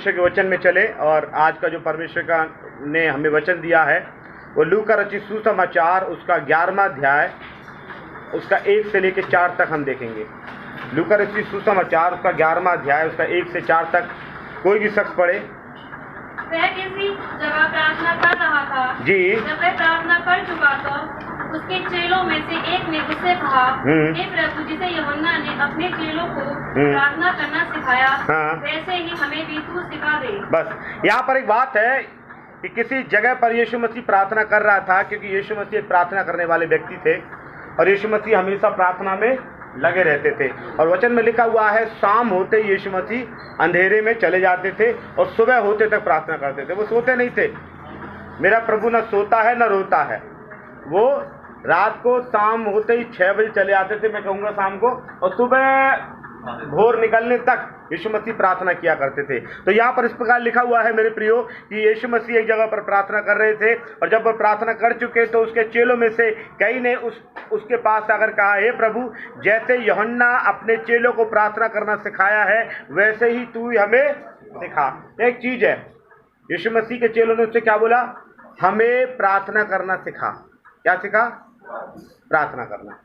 परमेश्वर के वचन में चले और आज का जो परमेश्वर का ने हमें वचन दिया है वो लूका रचित सुसमाचार उसका 11वां अध्याय उसका 1 से लेकर 4 तक हम देखेंगे। लूका रचित सुसमाचार उसका 11वां अध्याय उसका 1 से 4 तक कोई भी शख्स पढ़े। वह किसी जगह प्रार्थना कर रहा था। जी। जब वह प्रार्थना कर चुका तो उसके चेलों में से एक ने उससे कहा, हे प्रभु, जिसे यूहन्ना ने अपने चेलों को प्रार्थना करना सिखाया, वैसे ही हमें भी तू सिखा दे। बस यहाँ पर एक बात है कि किसी जगह पर यीशु मसीह प्रार्थना कर रहा था, क्योंकि यीशु मसीह एक प्रार्थना करने वाले व्यक्ति थे और यीशु मसीह हमेशा प्रार्थना में लगे रहते थे। और वचन में लिखा हुआ है शाम होते ही यीशु मसीह अंधेरे में चले जाते थे और सुबह होते तक प्रार्थना करते थे। वो सोते नहीं थे। मेरा प्रभु न सोता है न रोता है। वो रात को शाम होते ही 6 बजे चले आते थे, मैं कहूँगा शाम को, और सुबह भोर निकलने तक यीशु मसीह प्रार्थना किया करते थे। तो यहाँ पर इस प्रकार लिखा हुआ है मेरे प्रियो कि यीशु मसीह एक जगह पर प्रार्थना कर रहे थे और जब वो प्रार्थना कर चुके तो उसके चेलों में से कई ने उसके पास आकर कहा, हे प्रभु, जैसे यूहन्ना अपने चेलों को प्रार्थना करना सिखाया है वैसे ही तू हमें सिखा। एक चीज़ है, यीशु मसीह के चेलों ने उससे क्या बोला? हमें प्रार्थना करना सिखा। क्या सिखा? प्रार्थना करना।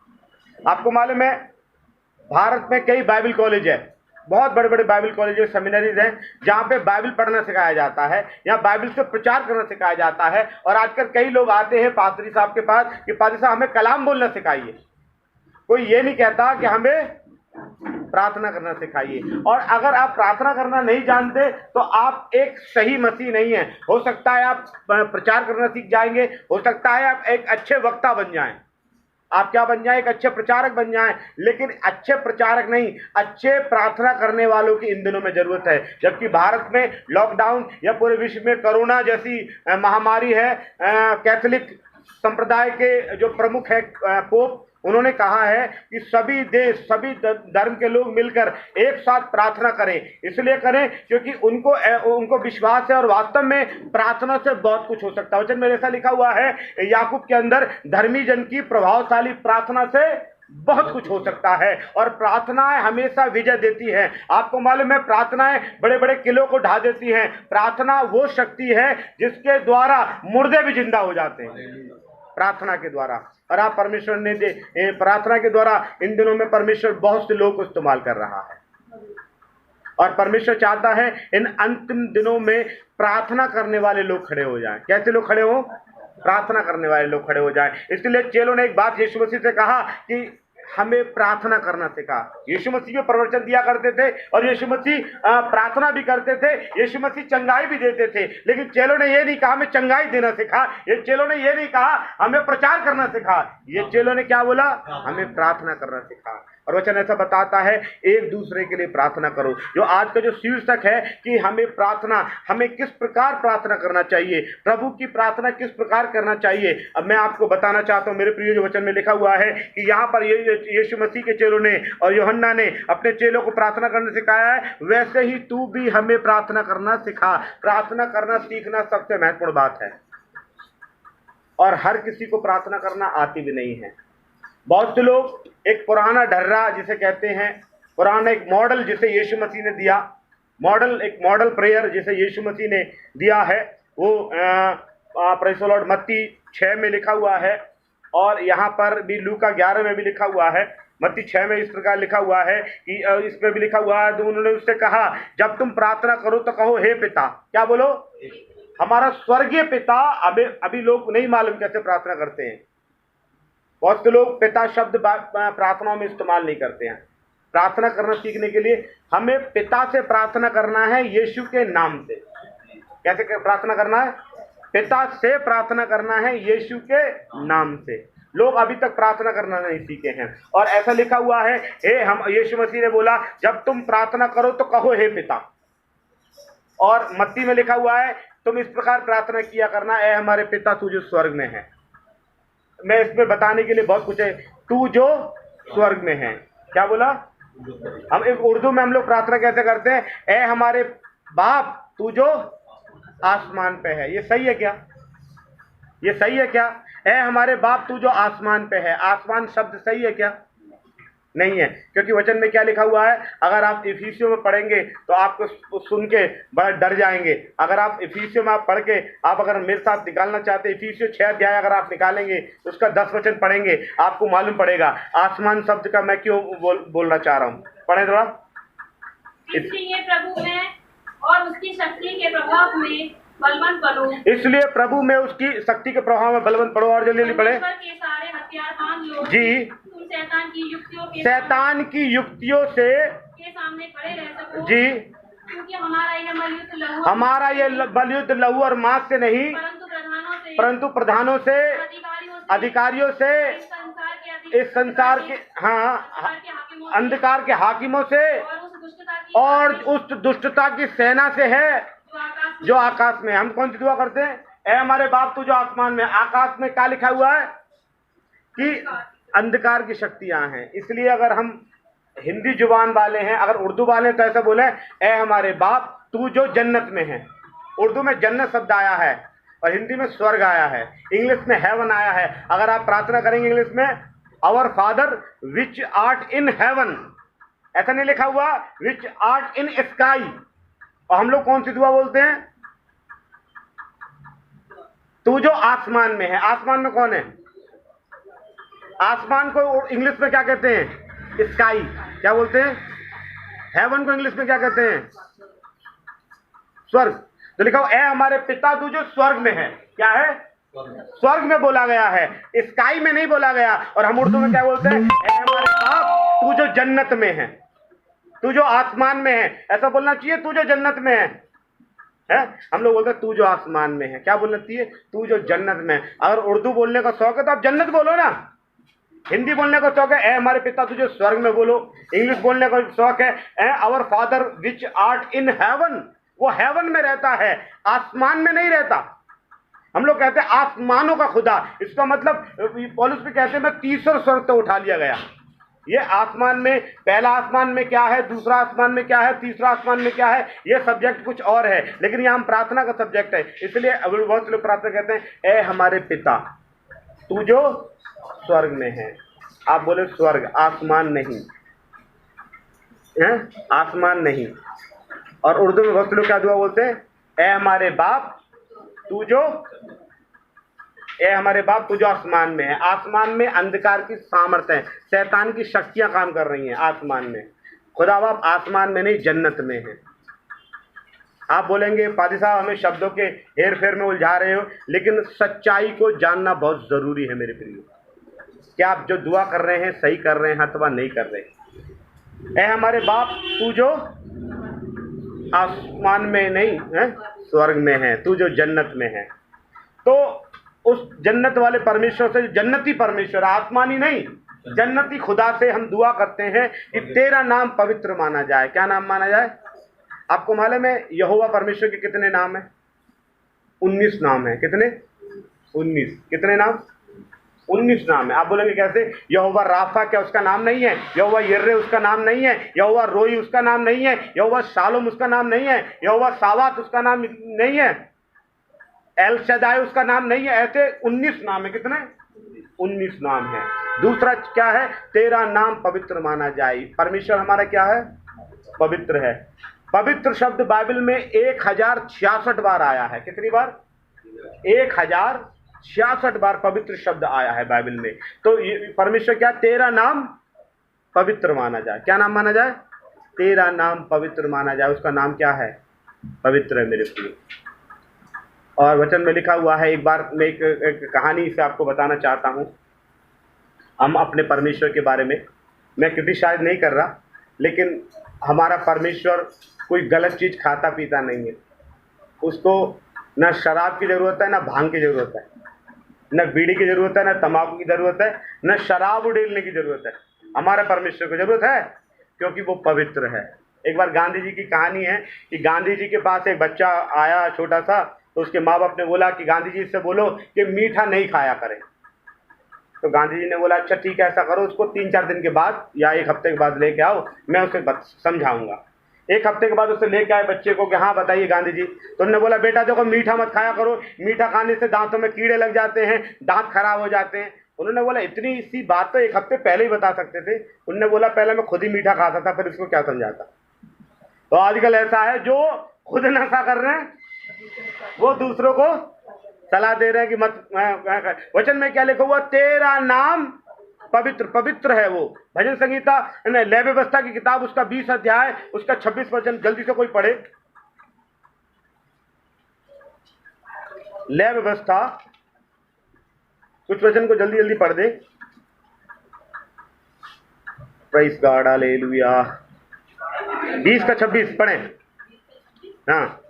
आपको मालूम है भारत में कई बाइबल कॉलेज है, बहुत बड़े बड़े बाइबल कॉलेज, सेमिनरीज हैं जहाँ पे बाइबल पढ़ना सिखाया जाता है, यहाँ बाइबल से प्रचार करना सिखाया जाता है। और आजकल कई लोग आते हैं पादरी साहब के पास कि पादरी साहब हमें कलाम बोलना सिखाइए। कोई ये नहीं कहता कि हमें प्रार्थना करना सिखाइए। और अगर आप प्रार्थना करना नहीं जानते तो आप एक सही मसीह नहीं है। हो सकता है आप प्रचार करना सीख जाएंगे, हो सकता है आप एक अच्छे वक्ता बन जाएं, आप क्या बन जाएं? एक अच्छे प्रचारक बन जाएं, लेकिन अच्छे प्रचारक नहीं, अच्छे प्रार्थना करने वालों की इन दिनों में जरूरत है। जबकि भारत में लॉकडाउन या पूरे विश्व में कोरोना जैसी महामारी है, कैथोलिक संप्रदाय के जो प्रमुख है पोप, उन्होंने कहा है कि सभी देश, सभी धर्म के लोग मिलकर एक साथ प्रार्थना करें। इसलिए करें क्योंकि उनको विश्वास है और वास्तव में प्रार्थना से बहुत कुछ हो सकता है। वचन में ऐसा लिखा हुआ है याकूब के अंदर, धर्मी जन की प्रभावशाली प्रार्थना से बहुत कुछ हो सकता है। और प्रार्थनाएं हमेशा विजय देती हैं। आपको मालूम है प्रार्थनाएं बड़े बड़े किलों को ढा देती हैं। प्रार्थना वो शक्ति है जिसके द्वारा मुर्दे भी जिंदा हो जाते हैं, प्रार्थना के द्वारा। और आप परमेश्वर ने प्रार्थना के द्वारा इन दिनों में परमेश्वर बहुत से लोगों को इस्तेमाल कर रहा है। और परमेश्वर चाहता है इन अंतिम दिनों में प्रार्थना करने वाले लोग खड़े हो जाएं। कैसे लोग खड़े हो? प्रार्थना करने वाले लोग खड़े हो जाएं। इसलिए चेलों ने एक बात यीशु मसीह से कहा कि हमें प्रार्थना करना सिखा। यीशु मसीह को प्रवचन दिया करते थे और यीशु मसीह प्रार्थना भी करते थे, यीशु मसीह चंगाई भी देते थे। लेकिन चेलों ने ये नहीं कहा हमें चंगाई देना सिखा, ये चेलों ने ये नहीं कहा हमें प्रचार करना सिखा। ये चेलों ने क्या बोला? हमें प्रार्थना करना सिखा। और वचन ऐसा बताता है एक दूसरे के लिए प्रार्थना करो। जो आज का जो शीर्षक है कि हमें प्रार्थना, हमें किस प्रकार प्रार्थना करना चाहिए, प्रभु की प्रार्थना किस प्रकार करना चाहिए, अब मैं आपको बताना चाहता हूं मेरे प्रिय। जो वचन में लिखा हुआ है कि यहाँ पर यीशु मसीह के चेलों ने और यूहन्ना ने अपने चेलों को प्रार्थना करना सिखाया है, वैसे ही तू भी हमें प्रार्थना करना सिखा। प्रार्थना करना सीखना सबसे महत्वपूर्ण बात है और हर किसी को प्रार्थना करना आती भी नहीं है। बहुत से लोग एक पुराना ढर्रा जिसे कहते हैं, पुराना एक मॉडल जिसे यीशु मसीह ने दिया, एक मॉडल प्रेयर जिसे यीशु मसीह ने दिया है, वो प्रेज़ द लॉर्ड मत्ती 6 में लिखा हुआ है और यहाँ पर भी लूका 11 में भी लिखा हुआ है। मत्ती 6 में इस प्रकार लिखा हुआ है कि इसमें भी लिखा हुआ है, तो उन्होंने उससे कहा जब तुम प्रार्थना करो तो कहो हे पिता। क्या बोलो? हमारा स्वर्गीय पिता। अभी लोग नहीं मालूम कैसे प्रार्थना करते हैं। बहुत से लोग पिता शब्द प्रार्थनाओं में इस्तेमाल नहीं करते हैं। प्रार्थना करना सीखने के लिए हमें पिता से प्रार्थना करना है, यीशु के नाम से। कैसे प्रार्थना करना है? पिता से प्रार्थना करना है, यीशु के नाम से। लोग अभी तक प्रार्थना करना नहीं सीखे हैं। और ऐसा लिखा हुआ है, यीशु मसीह ने बोला जब तुम प्रार्थना करो तो कहो हे पिता। और मत्ती में लिखा हुआ है तुम इस प्रकार प्रार्थना किया करना, ए हमारे पिता तू जो स्वर्ग में है। मैं इसमें बताने के लिए बहुत कुछ है। तू जो स्वर्ग में है, क्या बोला? हम एक उर्दू में हम लोग प्रार्थना कैसे करते हैं? ए हमारे बाप तू जो आसमान पे है। ये सही है क्या? ये सही है क्या? ए हमारे बाप तू जो आसमान पे है। आसमान शब्द सही है क्या? नहीं है, क्योंकि वचन में क्या लिखा हुआ है। अगर आप इफिसियों में पढ़ेंगे तो आपको सुन के बड़ा डर जाएंगे। अगर आप इफिसियों में आप पढ़ के आप अगर मेरे साथ निकालना चाहते, इफिसियों 6 अध्याय अगर आप निकालेंगे तो उसका 10 वचन पढ़ेंगे, आपको मालूम पड़ेगा आसमान शब्द का मैं क्यों बोलना चाह रहा हूँ। पढ़े थोड़ा। इसलिए प्रभु में और उसकी शक्ति के प्रभाव में बलवंत बनो। इसलिए प्रभु में उसकी शक्ति के प्रभाव में बलवंत पढ़ो। और जल्दी पढ़े। के सारे हथियार बांध लो जी, तुम शैतान की युक्तियों से के सामने खड़े रह सको जी, क्योंकि हमारा यह बलयुद्ध लहू और मांस से नहीं परंतु प्रधानों से, अधिकारियों से, इस संसार के अंधकार के हाकिमों से और उस दुष्टता की सेना से है जो आकाश में। हम कौन सी दुआ करते हैं? ऐ हमारे बाप तू जो आसमान में। आकाश में क्या लिखा हुआ है कि अंधकार की शक्तियां हैं। इसलिए अगर हम हिंदी जुबान वाले हैं, अगर उर्दू वाले तो ऐसा बोले, ऐ हमारे बाप तू जो जन्नत में है। उर्दू में जन्नत शब्द आया है और हिंदी में स्वर्ग आया है, इंग्लिश में हेवन आया है। अगर आप प्रार्थना करेंगे इंग्लिश में our father which art in heaven, ऐसा नहीं लिखा हुआ विच आर्ट इन स्काई। और हम लोग कौन सी दुआ बोलते हैं? तू जो आसमान में है। आसमान में कौन है? आसमान को इंग्लिश में क्या कहते हैं? स्काई। क्या बोलते हैं? हेवन को इंग्लिश में क्या कहते हैं? स्वर्ग। तो लिखा हो, ऐ हमारे पिता तू जो स्वर्ग में है। क्या है? स्वर्ग में बोला गया है, स्काई में नहीं बोला गया। और हम उर्दू में क्या बोलते हैं? ऐ हमारे बाप तू जो जन्नत में है, तू जो आसमान में है। ऐसा बोलना चाहिए, तू जो जन्नत में है। हम लोग बोलते हैं तू जो आसमान में है। क्या बोलना चाहिए? तू जो जन्नत में है। अगर उर्दू बोलने का शौक है तो आप जन्नत बोलो ना। हिंदी बोलने का शौक है ऐ हमारे पिता तू जो स्वर्ग में बोलो। इंग्लिश बोलने का शौक है O our father which art in heaven. वो हेवन में रहता है, आसमान में नहीं रहता। हम लोग कहते हैं आसमानों का खुदा। इसका मतलब पौलुस भी कहते हैं मैं तीसरा स्वर्ग तो उठा लिया गया। ये आसमान में, पहला आसमान में क्या है, दूसरा आसमान में क्या है, तीसरा आसमान में क्या है, ये सब्जेक्ट कुछ और है, लेकिन यहाँ हम प्रार्थना का सब्जेक्ट है। इसलिए बहुत लोग प्रार्थना कहते हैं ऐ हमारे पिता तू जो स्वर्ग में है। आप बोले स्वर्ग, आसमान नहीं है, आसमान नहीं। और उर्दू में बहुत लोग क्या दुआ बोलते हैं? ऐ हमारे बाप तू जो, ऐ हमारे बाप तू जो आसमान में है। आसमान में अंधकार की सामर्थ्य है, शैतान की शक्तियां काम कर रही हैं आसमान में। खुदा बाप आसमान में नहीं, जन्नत में है। आप बोलेंगे पादी साहब हमें शब्दों के हेर फेर में उलझा रहे हो, लेकिन सच्चाई को जानना बहुत जरूरी है मेरे प्रियो। क्या आप जो दुआ कर रहे हैं सही कर रहे हैं अथवा नहीं कर रहे? ऐ हमारे बाप तू जो आसमान में नहीं है, स्वर्ग में है, तू जो जन्नत में है। तो उस जन्नत वाले परमेश्वर से, जन्नती परमेश्वर, आसमानी नहीं, जन्नती खुदा से हम दुआ करते हैं कि तेरा नाम पवित्र माना जाए। क्या नाम माना जाए? आपको मालूम है यहोवा परमेश्वर के कितने नाम है? 19 नाम है। कितने? 19। कितने नाम? 19 नाम है। आप बोलेंगे कैसे? यहोवा राफा क्या उसका नाम नहीं है? यहोवा यिर्रे उसका नाम नहीं है? यहोवा रोई उसका नाम नहीं है? यहोवा शालोम उसका नाम नहीं है? यहोवा सावात उसका नाम नहीं है? एल शदाई उसका नाम नहीं है? ऐसे 19 नाम है। कितने? 19 नाम है। दूसरा क्या है? तेरा नाम पवित्र माना जाए। परमेश्वर हमारा क्या है? पवित्र है। पवित्र शब्द बाइबल में 1066 बार आया है। कितनी बार? 1066 बार पवित्र शब्द आया है बाइबल में। तो ये परमेश्वर क्या? तेरा नाम पवित्र माना जाए। क्या नाम माना जाए? तेरा नाम पवित्र माना जाए। उसका नाम क्या है? पवित्र है मेरे प्रिय। और वचन में लिखा हुआ है, एक बार मैं एक कहानी से आपको बताना चाहता हूँ। हम अपने परमेश्वर के बारे में, मैं क्रिटिसाइज नहीं कर रहा, लेकिन हमारा परमेश्वर कोई गलत चीज़ खाता पीता नहीं है। उसको ना शराब की ज़रूरत है, ना भांग की ज़रूरत है, न बीड़ी की ज़रूरत है, न तंबाकू की ज़रूरत है, न शराब उड़ेलने की ज़रूरत है। हमारे परमेश्वर को ज़रूरत है क्योंकि वो पवित्र है। एक बार गांधी जी की कहानी है कि गांधी जी के पास एक बच्चा आया छोटा सा, तो उसके माँ बाप ने बोला कि गांधी जी से बोलो कि मीठा नहीं खाया करें। तो गांधी जी ने बोला अच्छा ठीक है, ऐसा करो, उसको 3-4 दिन के बाद या 1 हफ्ते के बाद लेके आओ, मैं उसे समझाऊंगा। 1 हफ्ते के बाद उसे लेके आए बच्चे को कि हाँ बताइए गांधी जी। तो उन्होंने बोला बेटा देखो मीठा मत खाया करो, मीठा खाने से दांतों में कीड़े लग जाते हैं, दांत खराब हो जाते हैं। उन्होंने बोला इतनी सी बात तो एक हफ्ते पहले ही बता सकते थे। उन्होंने बोला पहले मैं खुद ही मीठा खाता था, फिर इसको क्या समझाता। तो आजकल ऐसा है, जो खुद नशा कर रहे हैं वो दूसरों को सलाह दे रहे हैं कि मत। वचन में क्या लिखा हुआ? तेरा नाम पवित्र, पवित्र है वो। भजन संहिता लय व्यवस्था की किताब, उसका 20 अध्याय, उसका 26 वचन, जल्दी से कोई पढ़े। लय व्यवस्था कुछ वचन को जल्दी जल्दी पढ़ दे। Praise God, hallelujah. 20 का 26 पढ़े। हाँ,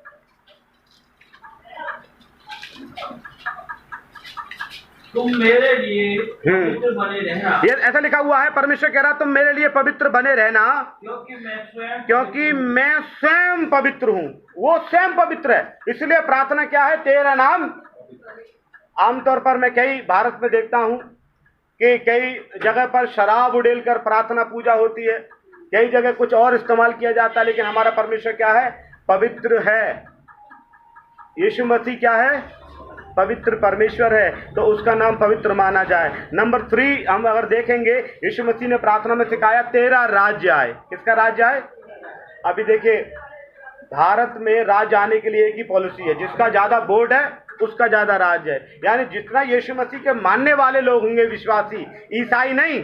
तुम मेरे लिए पवित्र बने रहना। ये ऐसा लिखा हुआ है, परमेश्वर कह रहा तुम मेरे लिए पवित्र बने रहना, क्योंकि मैं स्वयं पवित्र हूं। वो स्वयं पवित्र है, इसलिए प्रार्थना क्या है? तेरा नाम। आमतौर पर मैं कई भारत में देखता हूं कि कई जगह पर शराब उड़ेल कर प्रार्थना पूजा होती है, कई जगह कुछ और इस्तेमाल किया जाता है, लेकिन हमारा परमेश्वर क्या है? पवित्र है। यीशु मसीह क्या है? पवित्र परमेश्वर है, तो उसका नाम पवित्र माना जाए। नंबर 3 हम अगर देखेंगे, यीशु मसीह ने प्रार्थना में सिखाया तेरा राज्य आए। किसका राज्य आए? अभी देखिए, भारत में राज्य आने के लिए एक ही पॉलिसी है, जिसका ज्यादा वोट है उसका ज्यादा राज्य है। यानी जितना यीशु मसीह के मानने वाले लोग होंगे, विश्वासी, ईसाई नहीं,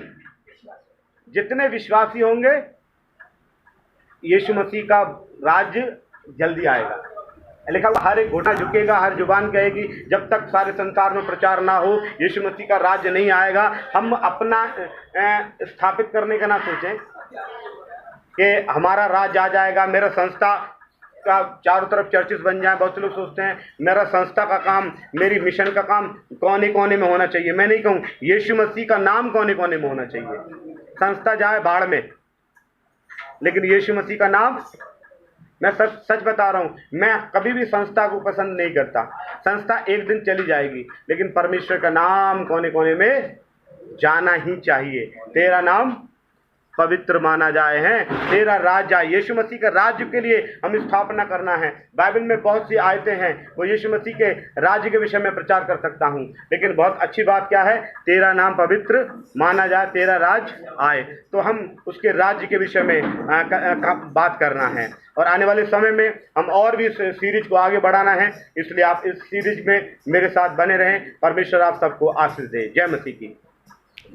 जितने विश्वासी होंगे, यीशु मसीह का राज्य जल्दी आएगा। लिखा हुआ हर एक घुटना झुकेगा, हर जुबान कहेगी। जब तक सारे संसार में प्रचार ना हो, यीशु मसीह का राज्य नहीं आएगा। हम अपना स्थापित करने का ना सोचें कि हमारा राज्य आ जाएगा, मेरा संस्था का चारों तरफ चर्चेस बन जाए। बहुत से लोग सोचते हैं मेरा संस्था का काम, मेरी मिशन का काम कोने कोने में होना चाहिए। मैं नहीं कहूँ, यीशु मसीह का नाम कोने कोने में होना चाहिए। संस्था जाए बाढ़ में, लेकिन यीशु मसीह का नाम। मैं सच बता रहा हूँ, मैं कभी भी संस्था को पसंद नहीं करता। संस्था एक दिन चली जाएगी, लेकिन परमेश्वर का नाम कोने कोने में जाना ही चाहिए। तेरा नाम पवित्र माना जाए हैं, तेरा राज्य आए। यीशु मसीह के राज्य के लिए हम स्थापना करना है। बाइबल में बहुत सी आयतें हैं, वो यीशु मसीह के राज्य के विषय में प्रचार कर सकता हूँ, लेकिन बहुत अच्छी बात क्या है? तेरा नाम पवित्र माना जाए, तेरा राज्य आए। तो हम उसके राज्य के विषय में बात करना है, और आने वाले समय में हम और भी इस सीरीज को आगे बढ़ाना है। इसलिए आप इस सीरीज में मेरे साथ बने रहें। परमेश्वर आप सबको आशीष दे। जय मसीह की।